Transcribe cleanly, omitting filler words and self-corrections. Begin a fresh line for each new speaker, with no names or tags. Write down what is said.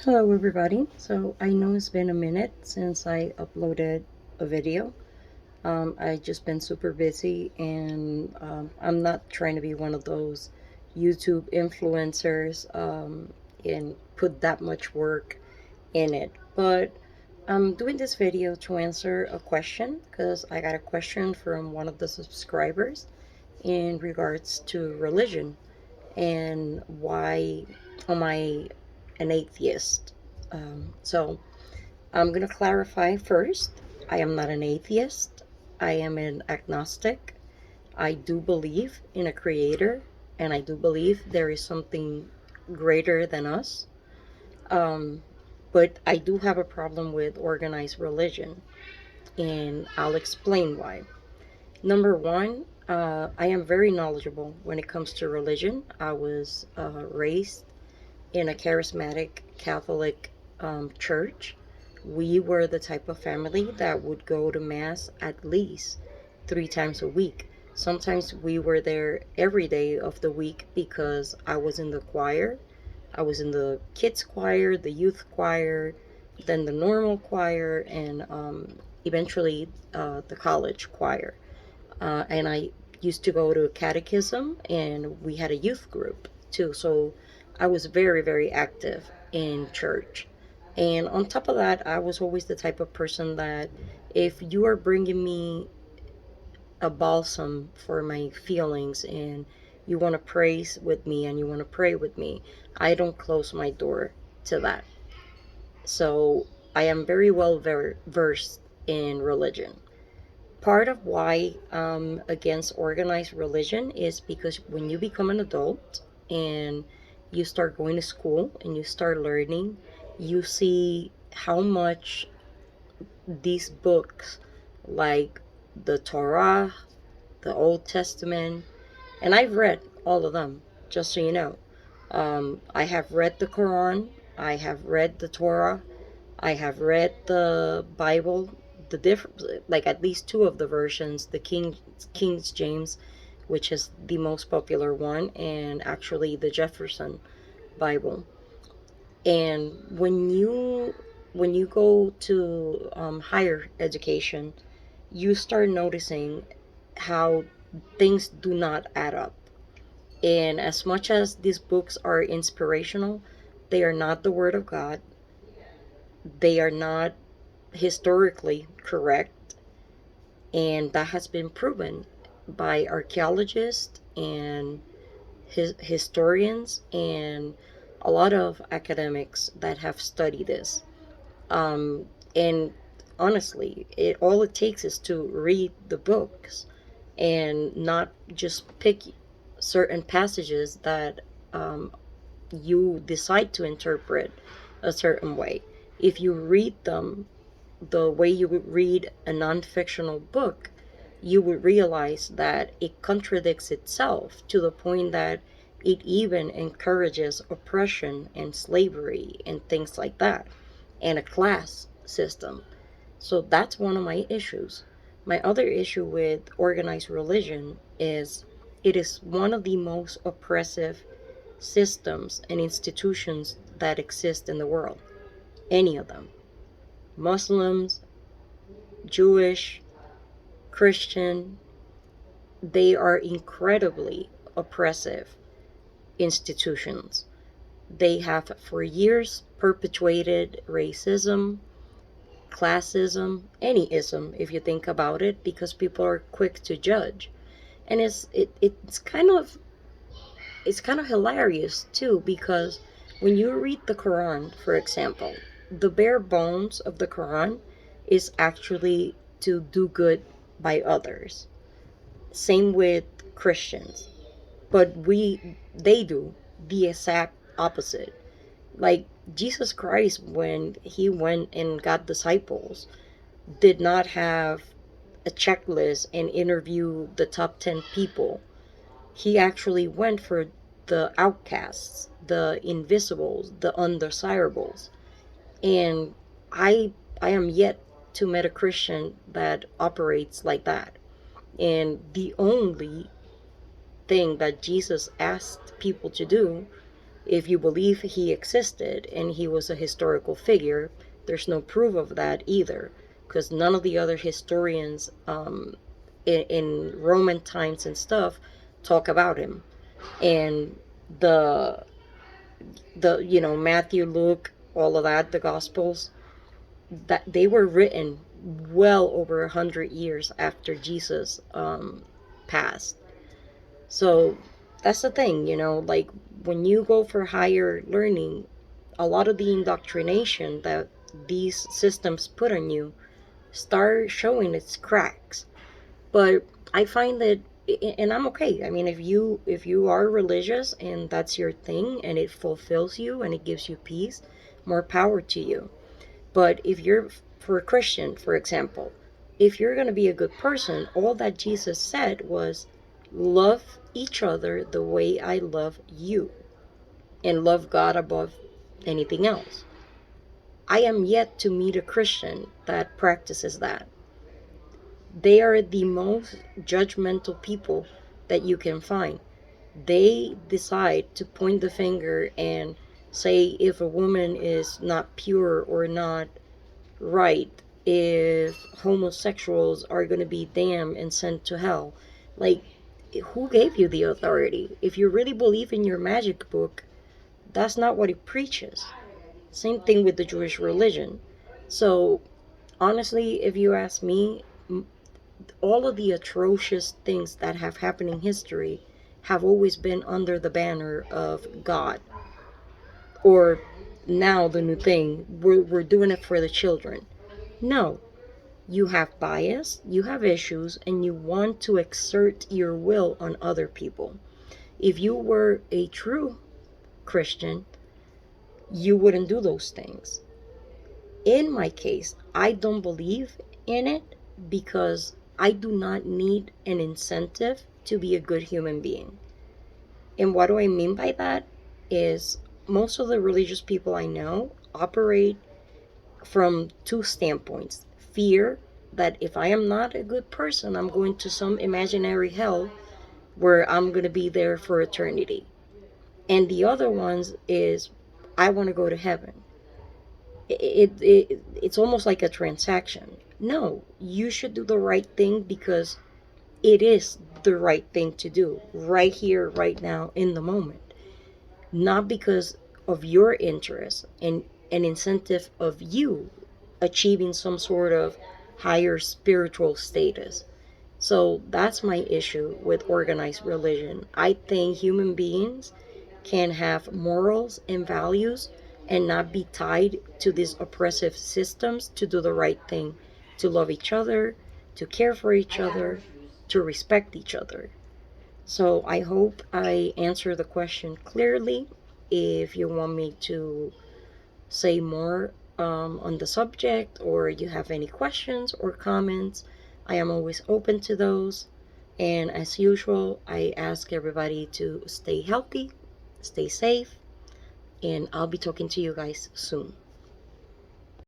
Hello, everybody. So I know it's been a minute since I uploaded a video. I just been super busy, and I'm not trying to be one of those YouTube influencers and put that much work in it. But I'm doing this video to answer a question because I got a question from one of the subscribers in regards to religion and why am I an atheist. So I'm going to clarify first. I am not an atheist. I am an agnostic. I do believe in a creator, and I do believe there is something greater than us. Um, but I do have a problem with organized religion, and I'll explain why. Number one, I am very knowledgeable when it comes to religion. I was raised in a charismatic Catholic church. We were the type of family that would go to Mass at least 3 times a week. Sometimes we were there every day of the week because I was in the choir. I was in the kids' choir, the youth choir, then the normal choir, and eventually the college choir. And I used to go to catechism, and we had a youth group too. So I was very, very active in church. And on top of that, I was always the type of person that if you are bringing me a balsam for my feelings and you want to praise with me and you want to pray with me, I don't close my door to that. So I am very well versed in religion. Part of why I'm against organized religion is because when you become an adult and you start going to school and you start learning, you see how much these books, like the Torah, the Old Testament, and I've read all of them, just so you know. I have read the Quran, I have read the Torah, I have read the Bible, the different, like at least two of the versions, the King James, which is the most popular one, and actually the Jefferson Bible. And when you go to higher education, you start noticing how things do not add up. And as much as these books are inspirational, they are not the Word of God. They are not historically correct, and that has been proven by archaeologists and historians and a lot of academics that have studied this. And honestly, it takes is to read the books and not just pick certain passages that um, you decide to interpret a certain way. If you read them the way you would read a non-fictional book, you would realize that it contradicts itself to the point that it even encourages oppression and slavery and things like that, and a class system. So that's one of my issues. My other issue with organized religion is it is one of the most oppressive systems and institutions that exist in the world. Any of them. Muslims, Jewish, Christian, they are incredibly oppressive institutions. They have for years perpetuated racism, classism, any ism if you think about it, because people are quick to judge. And it's kind of hilarious too, because when you read the Quran, for example, the bare bones of the Quran is actually to do good by others. Same with Christians. But they do the exact opposite. Like Jesus Christ, when he went and got disciples, did not have a checklist and interview the top 10 people. He actually went for the outcasts, the invisibles, the undesirables. And I I am yet to meet a Christian that operates like that. And the only thing that Jesus asked people to do If you believe he existed and he was a historical figure, there's no proof of that either, because none of the other historians in Roman times and stuff talk about him. And the Matthew, Luke, all of that, the Gospels, that they were written well over 100 years after Jesus passed. So that's the thing, like when you go for higher learning, a lot of the indoctrination that these systems put on you start showing its cracks. But I find that, and I'm okay. I mean, if you are religious and that's your thing and it fulfills you and it gives you peace, more power to you. But if you're, for a Christian, for example, if you're going to be a good person, all that Jesus said was, love each other the way I love you, and love God above anything else. I am yet to meet a Christian that practices that. They are the most judgmental people that you can find. They decide to point the finger and say if a woman is not pure or not right, if homosexuals are going to be damned and sent to hell. Like, who gave you the authority? If you really believe in your magic book, that's not what it preaches. Same thing with the Jewish religion. So, honestly, if you ask me, all of the atrocious things that have happened in history have always been under the banner of God. Or now the new thing, we're doing it for the children. No, you have bias, you have issues, and you want to exert your will on other people. If you were a true Christian, you wouldn't do those things. In my case, I don't believe in it because I do not need an incentive to be a good human being. And what do I mean by that? Is most of the religious people I know operate from two standpoints: fear that if I am not a good person, I'm going to some imaginary hell where I'm going to be there for eternity. And the other ones is, I want to go to heaven. It's almost like a transaction. No, you should do the right thing because it is the right thing to do right here, right now, in the moment. Not because of your interest and an incentive of you achieving some sort of higher spiritual status. So that's my issue with organized religion. I think human beings can have morals and values and not be tied to these oppressive systems to do the right thing, to love each other, to care for each other, to respect each other. So I hope I answer the question clearly. If you want me to say more on the subject, or you have any questions or comments, I am always open to those. And as usual, I ask everybody to stay healthy, stay safe, and I'll be talking to you guys soon.